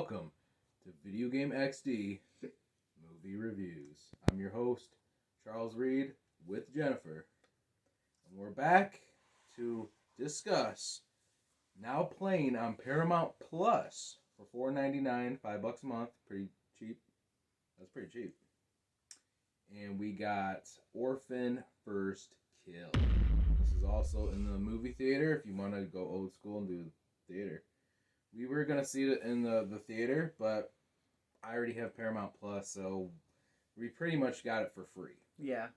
welcome to Video Game XD Movie Reviews. I'm your host, Charles Reed, with Jennifer. And we're back to discuss, now playing on Paramount Plus for $4.99, $5 a month, pretty cheap. That's pretty cheap. And we got Orphan First Kill. This is also in the movie theater if you want to go old school and do theater. We were going to see it in the theater, but I already have Paramount Plus, so we pretty much got it for free. Yeah.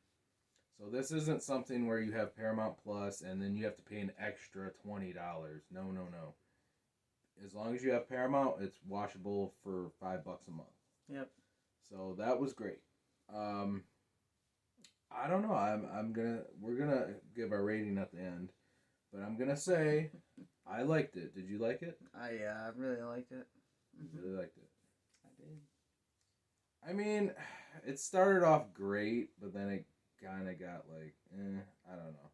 So this isn't something where you have Paramount Plus and then you have to pay an extra $20. No. As long as you have Paramount, it's watchable for $5 a month. Yep. So that was great. I don't know. We're gonna give our rating at the end, but I'm gonna say I liked it. Did you like it? I really liked it. Mm-hmm. Really liked it. I did. I mean, it started off great, but then it kind of got like, I don't know.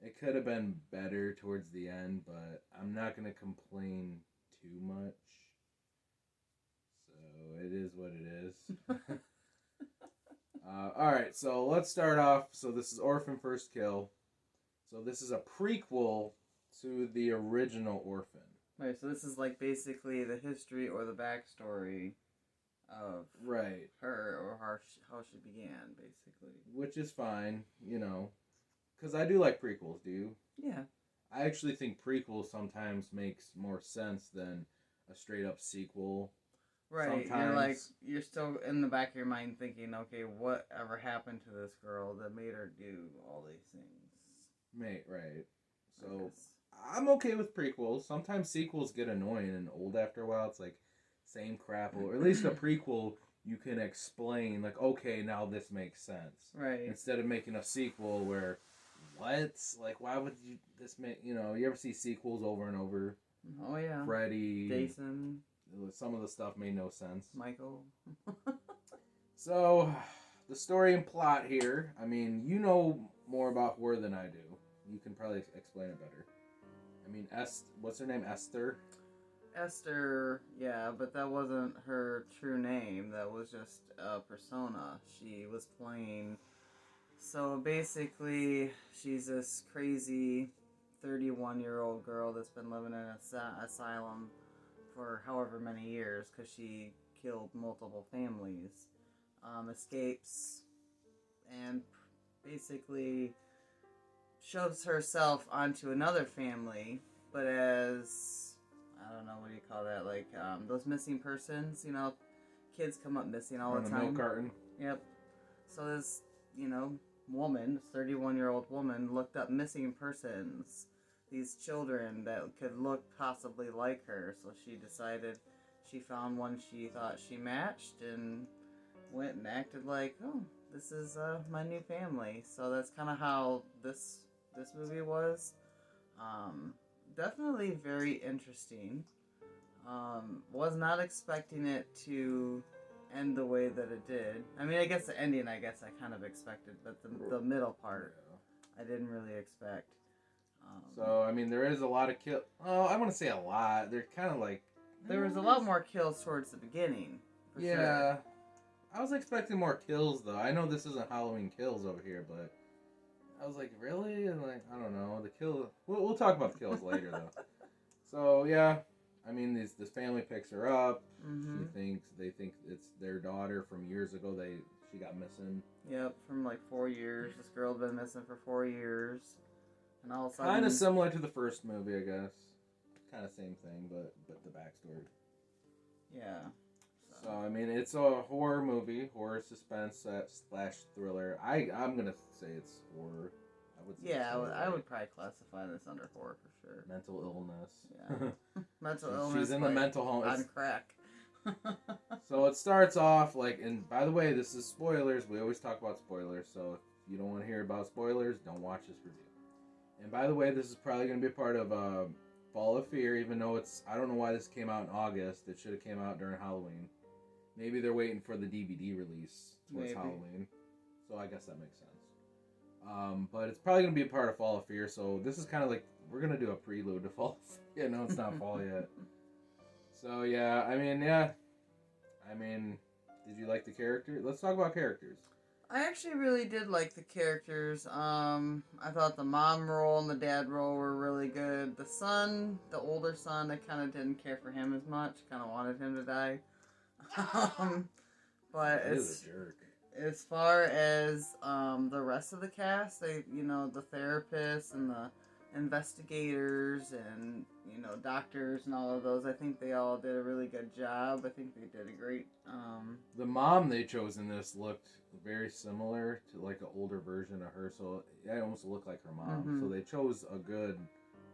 It could have been better towards the end, but I'm not gonna complain too much. So it is what it is. Alright, so let's start off. So this is Orphan First Kill. So this is a prequel to the original Orphan. Right, so this is like basically the history or the backstory of her, or how she began, basically. Which is fine, you know, because I do like prequels, do you? Yeah. I actually think prequels sometimes makes more sense than a straight up sequel. Right, you're still in the back of your mind thinking, okay, whatever happened to this girl that made her do all these things? Right. So, I'm okay with prequels. Sometimes sequels get annoying and old after a while. It's like, same crap. Or at least a prequel, you can explain, like, okay, now this makes sense. Right. Instead of making a sequel where, what? Like, why would you, this make, you know, you ever see sequels over and over? Oh, yeah. Freddy. Jason. Some of the stuff made no sense. Michael. So, the story and plot here, I mean, you know more about horror than I do. You can probably explain it better. I mean, what's her name? Esther? Esther, yeah, but that wasn't her true name. That was just a persona she was playing. So basically, she's this crazy 31-year-old girl that's been living in an asylum for however many years because she killed multiple families. Escapes and basically shoves herself onto another family, but as, I don't know, what do you call that, like, those missing persons, you know, kids come up missing all the time. On a milk carton. Yep. So this, you know, woman, this 31-year-old woman, looked up missing persons, these children that could look possibly like her, so she decided, she found one she thought she matched, and went and acted like, oh, this is my new family. So that's kind of how this movie was. Definitely very interesting. Was not expecting it to end the way that it did. I mean, I guess the ending, I kind of expected, but the middle part, I didn't really expect. So, I mean, there is a lot of kill. Oh, I want to say a lot. They're kind of like... There was a lot more kills towards the beginning. Yeah. Sure. I was expecting more kills, though. I know this isn't Halloween Kills over here, but... I was like, really? And like, I don't know. The kill... We'll talk about the kills later, though. So, yeah. I mean, this family picks her up. Mm-hmm. They think it's their daughter from years ago. She got missing. Yep, from like 4 years. This girl had been missing for 4 years. And all of a sudden... Kind of similar to the first movie, I guess. Kind of same thing, but the backstory. Yeah. So, I mean, it's a horror movie, horror suspense / thriller. I'm gonna say it's horror. I would say. Yeah, I would probably classify this under horror for sure. Mental illness. Yeah. Mental illness. She's in the mental home. On crack. So it starts off like, and by the way, this is spoilers. We always talk about spoilers, so if you don't want to hear about spoilers, don't watch this review. And by the way, this is probably going to be a part of Fall of Fear, even though I don't know why this came out in August. It should have came out during Halloween. Maybe they're waiting for the DVD release towards Halloween. So I guess that makes sense. But it's probably going to be a part of Fall of Fear, so this is kind of like, we're going to do a prelude to Fall of Fear. Yeah, no, it's not Fall yet. So yeah, I mean, yeah, I mean, did you like the character? Let's talk about characters. I actually really did like the characters. I thought the mom role and the dad role were really good. The son, the older son, I kind of didn't care for him as much. Kind of wanted him to die. um, but He is a jerk. as far as the rest of the cast, the therapists and the investigators and doctors and all of those, I think they all did a really good job. I think they did a great. The mom they chose in this looked very similar to like an older version of her, so it almost looked like her mom. Mhm. So they chose a good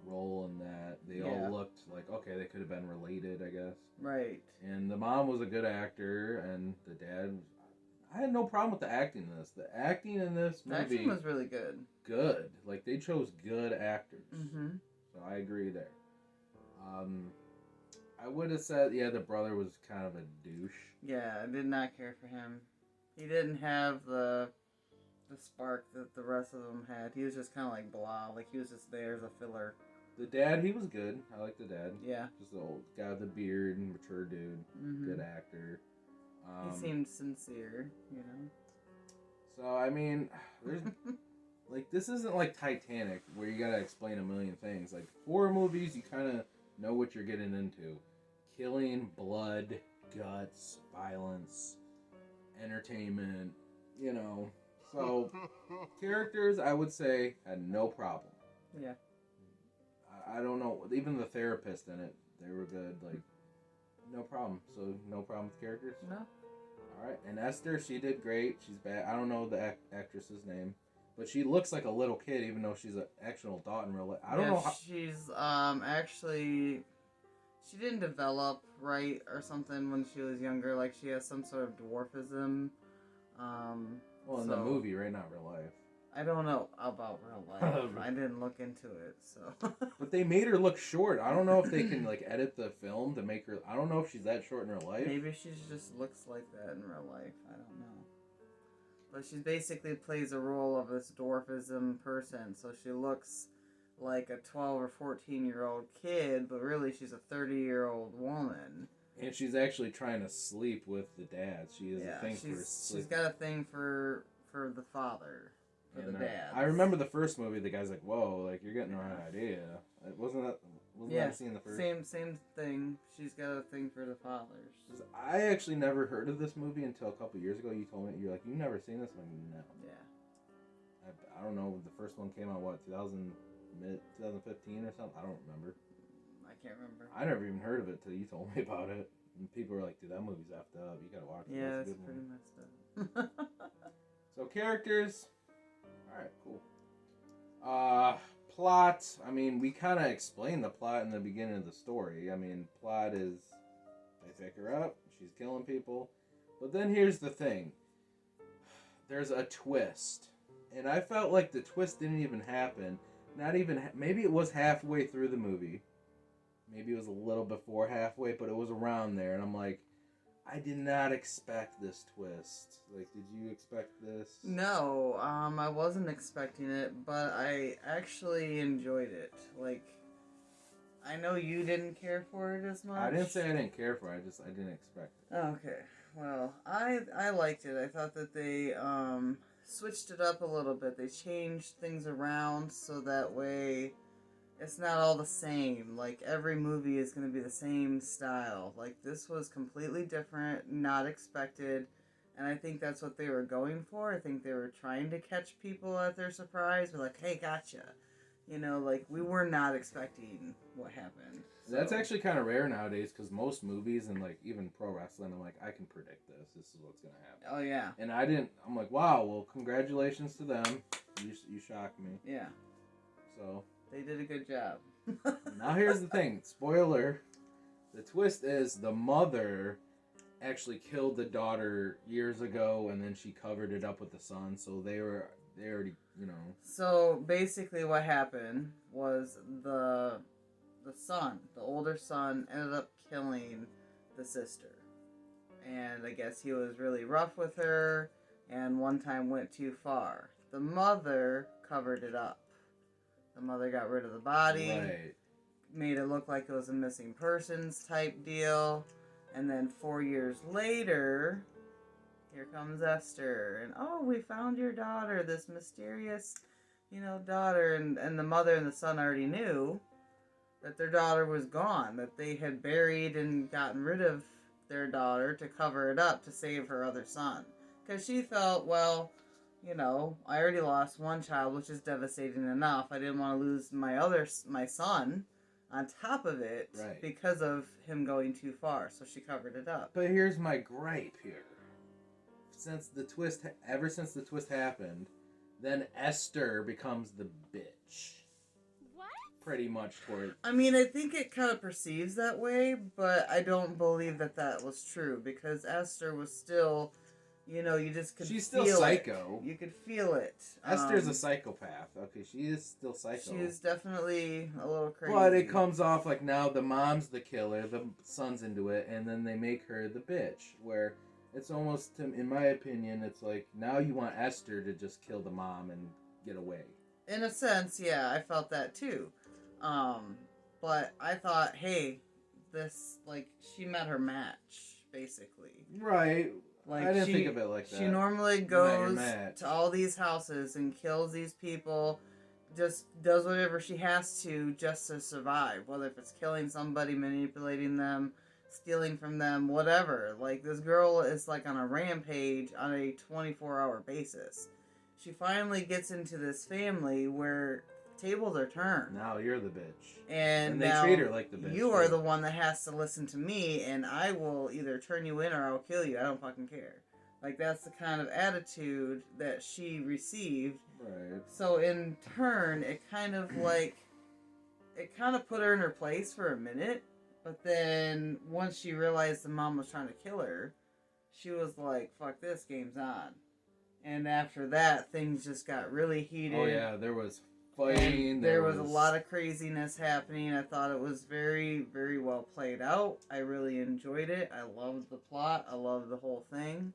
role in that. They Yeah. all looked like, okay, they could have been related, I guess. Right. And the mom was a good actor, and the dad, I had no problem with the acting in this. The acting in this The movie acting was really good. good. Like they chose good actors. Mm-hmm. So I agree there. I would have said, yeah, the brother was kind of a douche. Yeah, I did not care for him. He didn't have the spark that the rest of them had. He was just kind of like blah. Like he was just there as a filler. The dad, he was good. I like the dad. Yeah. Just the old guy with the beard and mature dude. Mm-hmm. Good actor. He seemed sincere, you know. So I mean, there's like this isn't like Titanic where you gotta explain a million things. Like horror movies, you kind of know what you're getting into: killing, blood, guts, violence, entertainment. You know. So characters, I would say, had no problem. Yeah. I don't know. Even the therapist in it, they were good. Like, no problem. So, no problem with characters? No. All right. And Esther, she did great. She's bad. I don't know the actress's name. But she looks like a little kid, even though she's an actual adult in real life. I don't know how... She's, actually... She didn't develop right or something when she was younger. Like, she has some sort of dwarfism. Well, in the movie, right? Not real life. I don't know about real life. I didn't look into it, so. But they made her look short. I don't know if they can like edit the film to make her. I don't know if she's that short in real life. Maybe she just looks like that in real life. I don't know. But she basically plays a role of this dwarfism person, so she looks like a 12 or 14-year-old kid, but really she's a 30-year-old woman. And she's actually trying to sleep with the dad. She has a thing for sleep. She's got a thing for the father. For the dad. I remember the first movie. The guy's like, "Whoa, like you're getting the right idea." Wasn't that the scene in the first? Same thing. She's got a thing for the fathers. I actually never heard of this movie until a couple years ago. You told me, you're like, "You've never seen this one?" No. Yeah. I don't know. The first one came out 2015 or something. I don't remember. I can't remember. I never even heard of it till you told me about it. And people were like, "Dude, that movie's effed up. You gotta watch it." Yeah, it's pretty messed up. So characters. Alright, cool. Plot. I mean, we kind of explained the plot in the beginning of the story. I mean, plot is they pick her up, she's killing people. But then here's the thing. There's a twist. And I felt like the twist didn't even happen. Not even, maybe it was halfway through the movie. Maybe it was a little before halfway, but it was around there. And I'm like, I did not expect this twist. Like, did you expect this? No, I wasn't expecting it, but I actually enjoyed it. Like, I know you didn't care for it as much. I didn't say I didn't care for it. I didn't expect it. Okay. Well, I liked it. I thought that they switched it up a little bit. They changed things around so that way it's not all the same. Like, every movie is going to be the same style. Like, this was completely different, not expected, and I think that's what they were going for. I think they were trying to catch people at their surprise. We're like, hey, gotcha. You know, like, we were not expecting what happened. So. That's actually kind of rare nowadays, because most movies and, like, even pro wrestling, I'm like, I can predict this. This is what's going to happen. Oh, yeah. And I didn't, I'm like, wow, well, congratulations to them. You shocked me. Yeah. So... They did a good job. Now here's the thing. Spoiler. The twist is the mother actually killed the daughter years ago, and then she covered it up with the son. So they already, you know. So basically what happened was the son, the older son, ended up killing the sister. And I guess he was really rough with her, and one time went too far. The mother covered it up. The mother got rid of the body, Right. made it look like it was a missing persons type deal. And then 4 years later, here comes Esther. And, oh, we found your daughter, this mysterious, daughter. And the mother and the son already knew that their daughter was gone, that they had buried and gotten rid of their daughter to cover it up to save her other son. Because she felt, well, I already lost one child, which is devastating enough. I didn't want to lose my son on top of it because of him going too far. So she covered it up. But here's my gripe here. Ever since the twist happened, then Esther becomes the bitch. What? Pretty much toward. I mean, I think it kind of perceives that way, but I don't believe that was true because Esther was still, you just could. She's still feel psycho. It. You could feel it. Esther's a psychopath. Okay, she is still psycho. She is definitely a little crazy. But it comes off like now the mom's the killer, the son's into it, and then they make her the bitch. Where it's almost, in my opinion, it's like now you want Esther to just kill the mom and get away. In a sense, yeah, I felt that too. But I thought, hey, she met her match, basically. Right. Like I didn't think of it like that. She normally goes to all these houses and kills these people, just does whatever she has to just to survive. Whether if it's killing somebody, manipulating them, stealing from them, whatever. Like, this girl is like on a rampage on a 24-hour basis. She finally gets into this family where tables are turned. Now you're the bitch. And they now treat her like the bitch. You are the one that has to listen to me, and I will either turn you in or I'll kill you. I don't fucking care. Like, that's the kind of attitude that she received. Right. So in turn, it kind of put her in her place for a minute. But then once she realized the mom was trying to kill her, she was like, fuck this, game's on. And after that, things just got really heated. Oh yeah, there was fighting. There was a lot of craziness happening. I thought it was very, very well played out. I really enjoyed it. I loved the plot. I loved the whole thing.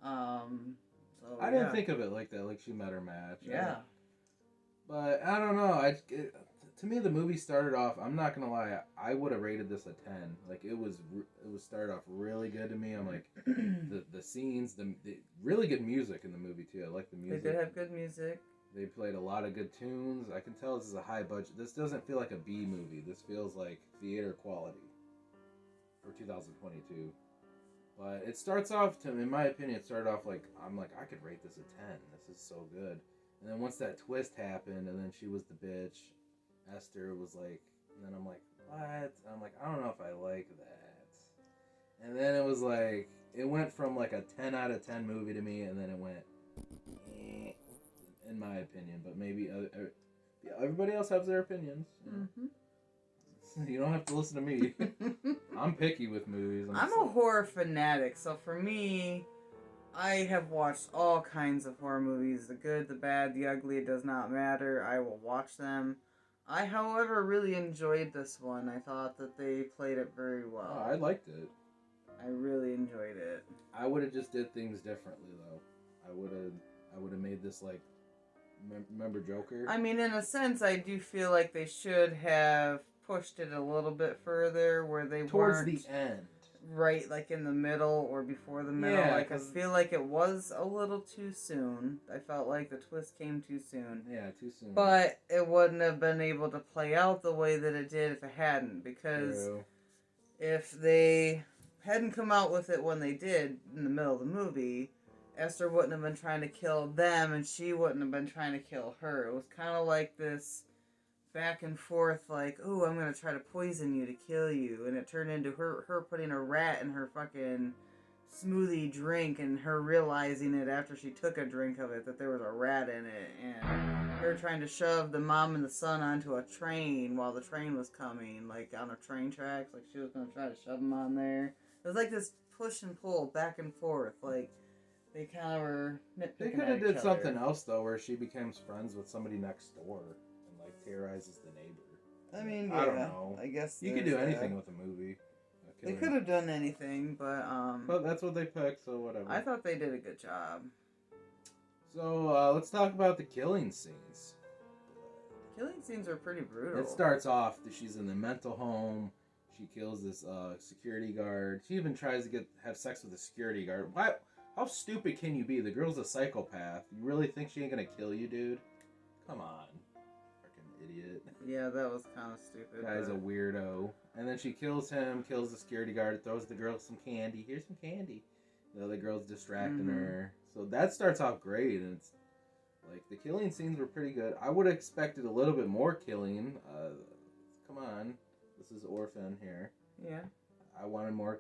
I didn't think of it like that. Like she met her match. Yeah. But I don't know. To me, the movie started off. I'm not gonna lie. I would have rated this a 10. Like it was started off really good to me. I'm like the scenes, the really good music in the movie too. I like the music. They did have good music. They played a lot of good tunes. I can tell this is a high budget. This doesn't feel like a B movie. This feels like theater quality for 2022. But it starts off, in my opinion, it started off like, I'm like, I could rate this a 10. This is so good. And then once that twist happened, and then she was the bitch, Esther was like, and then I'm like, what? And I'm like, I don't know if I like that. And then it was like, it went from like a 10 out of 10 movie to me, and then it went, in my opinion. But maybe everybody else has their opinions. Mm-hmm. You don't have to listen to me. I'm picky with movies. I'm a horror fanatic, so for me, I have watched all kinds of horror movies. The good, the bad, the ugly, it does not matter. I will watch them. I, however, really enjoyed this one. I thought that they played it very well. Oh, I liked it. I really enjoyed it. I would have just did things differently, though. I would have made this like, remember Joker? I mean, in a sense, I do feel like they should have pushed it a little bit further where they towards weren't the end, right, like in the middle or before the middle. Yeah, like I feel like it was a little too soon. I felt like the twist came too soon. Yeah, too soon. But it wouldn't have been able to play out the way that it did if it hadn't, because if they hadn't come out with it when they did in the middle of the movie, Esther wouldn't have been trying to kill them and she wouldn't have been trying to kill her. It was kind of like this back and forth, like, oh, I'm going to try to poison you to kill you. And it turned into her putting a rat in her fucking smoothie drink and her realizing it after she took a drink of it that there was a rat in it. And her trying to shove the mom and the son onto a train while the train was coming, like on a train tracks. Like she was going to try to shove them on there. It was like this push and pull back and forth. Like they kind of were nitpicking. They could have did something else though, where she becomes friends with somebody next door and like terrorizes the neighbor. I mean, yeah, I don't know. I guess you could do anything with a movie. They could have done anything, but that's what they picked, so whatever. I thought they did a good job. So let's talk about the killing scenes. killing scenes are pretty brutal. It starts off that she's in the mental home. She kills this security guard. She even tries to have sex with a security guard. Why? How stupid can you be? The girl's a psychopath. You really think she ain't gonna kill you, dude? Come on. Freaking idiot. Yeah, that was kind of stupid. Guy's a weirdo. And then she kills him, kills the security guard, throws the girl some candy. Here's some candy. The other girl's distracting her. So that starts off great, and it's like the killing scenes were pretty good. I would have expected a little bit more killing. Come on. This is Orphan here. Yeah. I wanted more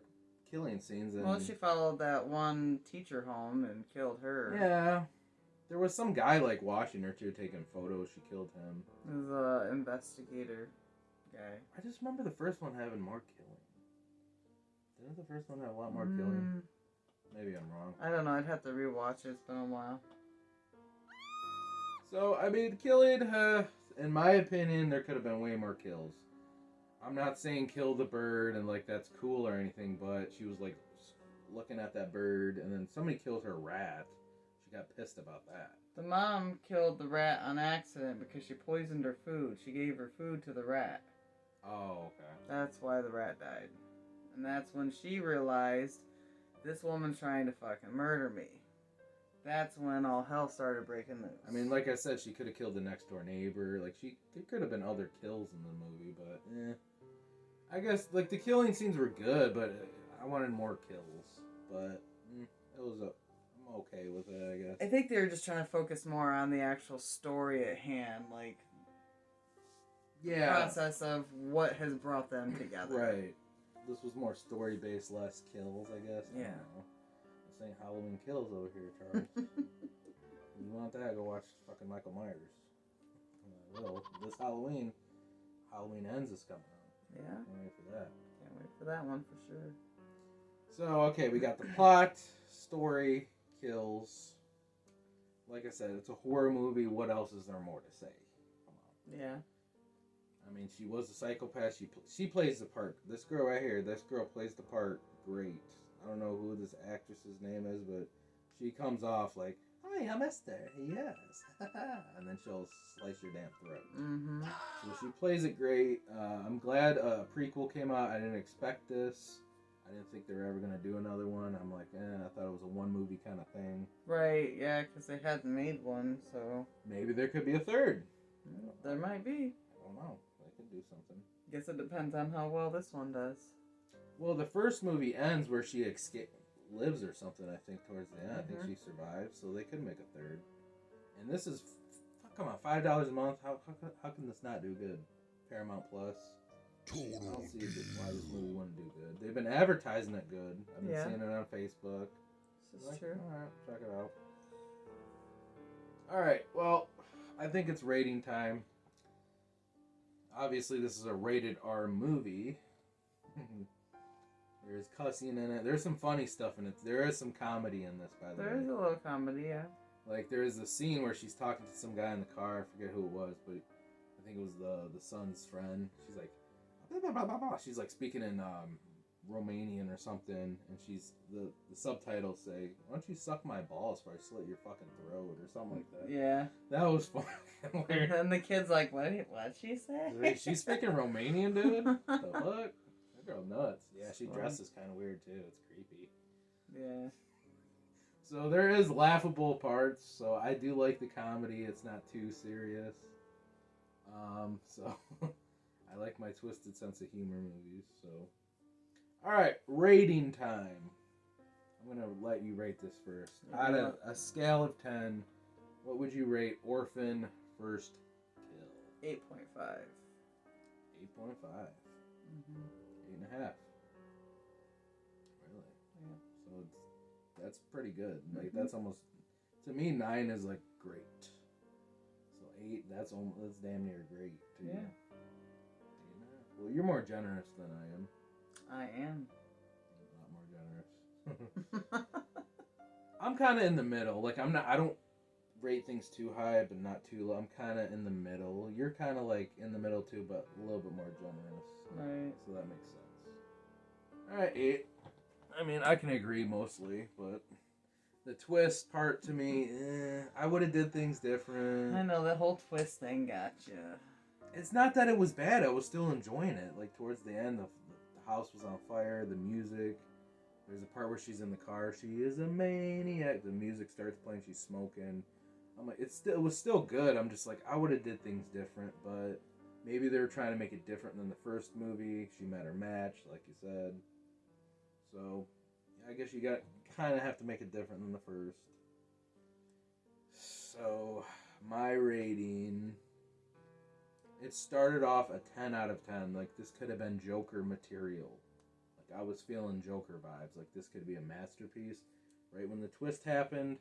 killing scenes. Well, she followed that one teacher home and killed her. Yeah. There was some guy like watching her too, taking photos. She killed him. It was an investigator guy. I just remember the first one having more killing. Didn't the first one have a lot more killing? Maybe I'm wrong. I don't know. I'd have to rewatch it. It's been a while. So, I mean, killing, in my opinion, there could have been way more kills. I'm not saying kill the bird and, like, that's cool or anything, but she was, like, looking at that bird, and then somebody killed her rat. She got pissed about that. The mom killed the rat on accident because she poisoned her food. She gave her food to the rat. Oh, okay. That's why the rat died. And that's when she realized, this woman's trying to fucking murder me. That's when all hell started breaking loose. I mean, like I said, she could have killed the next door neighbor. Like, there could have been other kills in the movie, but I guess, like, the killing scenes were good, but I wanted more kills. But I'm okay with it, I guess. I think they were just trying to focus more on the actual story at hand, like, the process of what has brought them together. Right. This was more story-based, less kills, I guess. Yeah. I don't know. This ain't Halloween Kills over here, Charles. If you want that, go watch fucking Michael Myers. Well, this Halloween Ends is coming out. Yeah. Can't wait for that. Can't wait for that one for sure. So, okay, we got the plot, story, kills. Like I said, it's a horror movie. What else is there more to say? Come on. Yeah. I mean, she was a psychopath. She plays the part. This girl right here, this girl plays the part great. I don't know who this actress's name is, but she comes off like, "Hi, I'm Esther. Yes." And then she'll slice your damn throat. Mm-hmm. So she plays it great. I'm glad a prequel came out. I didn't expect this. I didn't think they were ever going to do another one. I'm like, I thought it was a one movie kind of thing. Right, yeah, because they hadn't made one, so... Maybe there could be a third. There might be. I don't know. They could do something. Guess it depends on how well this one does. Well, the first movie ends where she lives or something, I think, towards the end. Mm-hmm. I think she survives, so they could make a third. And this is, come on, $5 a month. How can this not do good? Paramount Plus. I don't see why this movie wouldn't do good. They've been advertising it good. I've been seeing it on Facebook. This is true. Alright, check it out. Alright, well, I think it's rating time. Obviously, this is a rated R movie. There's cussing in it. There's some funny stuff in it. There is some comedy in this, by the way. There is a little comedy, yeah. Like, there is a scene where she's talking to some guy in the car. I forget who it was, but I think it was the son's friend. She's like, blah, blah, blah, blah. She's like speaking in Romanian or something, and she's the subtitles say, "Why don't you suck my balls before I slit your fucking throat?" or something like that. Yeah. That was fucking weird. And the kid's like, what'd she say? She's speaking Romanian, dude? The fuck? That girl nuts. Yeah, she dresses kind of weird too. It's creepy. Yeah. So there is laughable parts. So I do like the comedy. It's not too serious. So I like my twisted sense of humor movies. So, all right, rating time. I'm gonna let you rate this first. Out of a scale of 10, what would you rate Orphan First Kill? 8.5. 8.5. 8.5. Really? Yeah. So that's pretty good. Like that's almost, to me, 9 is like great. So 8, that's damn near great too. Yeah. 8.5. Well, you're more generous than I am. I am. A lot more generous. I'm kind of in the middle. Like I don't rate things too high, but not too low. I'm kind of in the middle. You're kind of like in the middle too, but a little bit more generous. Right. So that makes sense. All right, 8. I mean, I can agree mostly, but The twist part to me, I would have did things different. I know, the whole twist thing got you. It's not that it was bad. I was still enjoying it. Like, towards the end, the house was on fire, the music. There's a part where she's in the car. She is a maniac. The music starts playing. She's smoking. I'm like, it was still good. I'm just like, I would have did things different, but maybe they were trying to make it different than the first movie. She met her match, like you said. So, I guess you kind of have to make it different than the first. So, my rating, it started off a 10 out of 10. Like, this could have been Joker material. Like, I was feeling Joker vibes. Like, this could be a masterpiece. Right when the twist happened,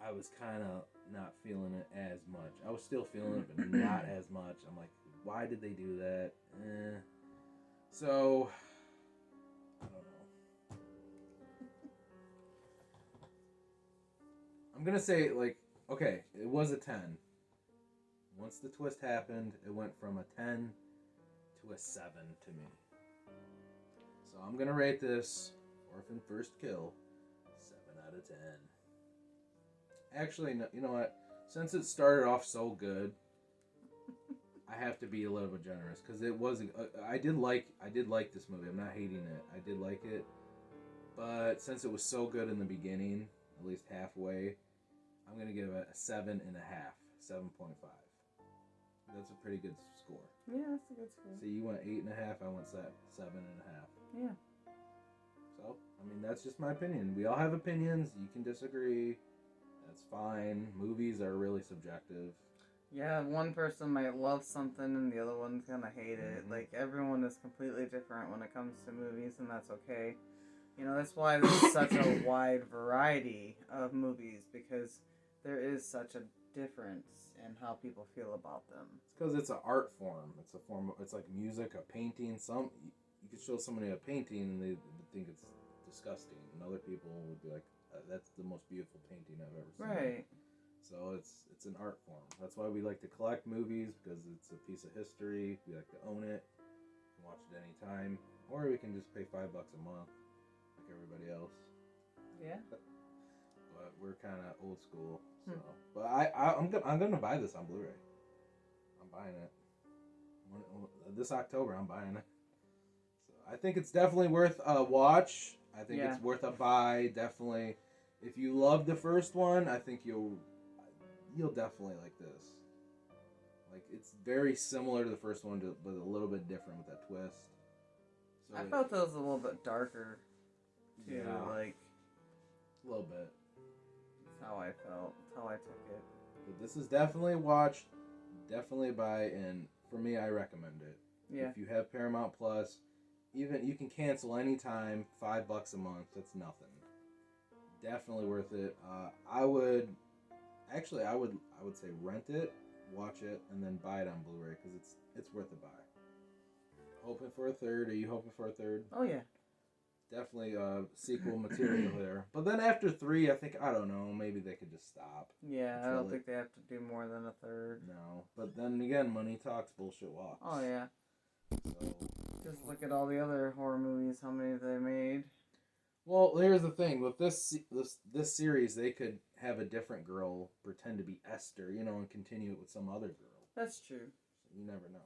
I was kind of not feeling it as much. I was still feeling it, but not as much. I'm like, why did they do that? So, I don't know. I'm going to say, like, okay, it was a 10. Once the twist happened, it went from a 10 to a 7 to me. So I'm going to rate this Orphan First Kill 7 out of 10. Actually, no, you know what? Since it started off so good, I have to be a little bit generous because it was. I did like this movie. I'm not hating it. I did like it, but since it was so good in the beginning, at least halfway, I'm gonna give it a 7.5, 7.5. That's a pretty good score. Yeah, that's a good score. See, you went 8.5. I went 7.5. Yeah. So, I mean, that's just my opinion. We all have opinions. You can disagree. That's fine. Movies are really subjective. Yeah, one person might love something and the other one's gonna hate it. Mm-hmm. Like, everyone is completely different when it comes to movies, and that's okay. You know, that's why there's such a wide variety of movies, because there is such a difference in how people feel about them. It's because it's an art form. It's a form of, it's like music, a painting. You could show somebody a painting and they would think it's disgusting, and other people would be like, that's the most beautiful painting I've ever seen. Right. So it's an art form. That's why we like to collect movies, because it's a piece of history. We like to own it. We can watch it anytime, or we can just pay $5 a month, like everybody else. Yeah. But we're kind of old school. So, but I'm gonna buy this on Blu-ray. I'm buying it this October. I'm buying it. So I think it's definitely worth a watch. I think it's worth a buy. Definitely, if you love the first one, I think you'll definitely like this. Like, it's very similar to the first one, but a little bit different with that twist. So I felt it was a little bit darker, too. Yeah. Like, a little bit. That's how I felt. That's how I took it. But this is definitely a watch. Definitely a buy, and for me, I recommend it. Yeah. If you have Paramount Plus, even you can cancel anytime. $5 a month. That's nothing. Definitely worth it. I would say rent it, watch it, and then buy it on Blu-ray, because it's worth a buy. Hoping for a third. Are you hoping for a third? Oh yeah. Definitely sequel material there. But then after 3, I think, I don't know, maybe they could just stop. Yeah, I don't think they have to do more than a third. No. But then again, money talks, bullshit walks. Oh yeah. So just look at all the other horror movies, how many they made. Well, here's the thing. With this series, they could have a different girl pretend to be Esther, and continue it with some other girl. That's true. So you never know.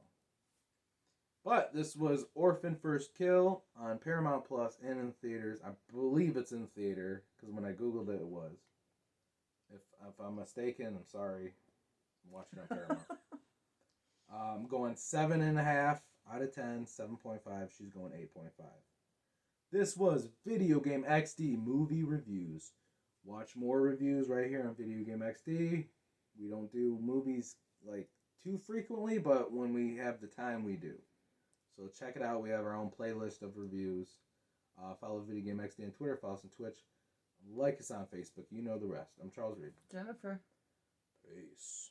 But this was Orphan First Kill on Paramount Plus and in theaters. I believe it's in theater, because when I Googled it, it was. If I'm mistaken, I'm sorry. I'm watching on Paramount. I'm going 7.5 out of 10, 7.5. She's going 8.5. This was Video Game XD Movie Reviews. Watch more reviews right here on Video Game XD. We don't do movies like too frequently, but when we have the time, we do. So check it out. We have our own playlist of reviews. Follow Video Game XD on Twitter. Follow us on Twitch. Like us on Facebook. You know the rest. I'm Charles Reed. Jennifer. Peace.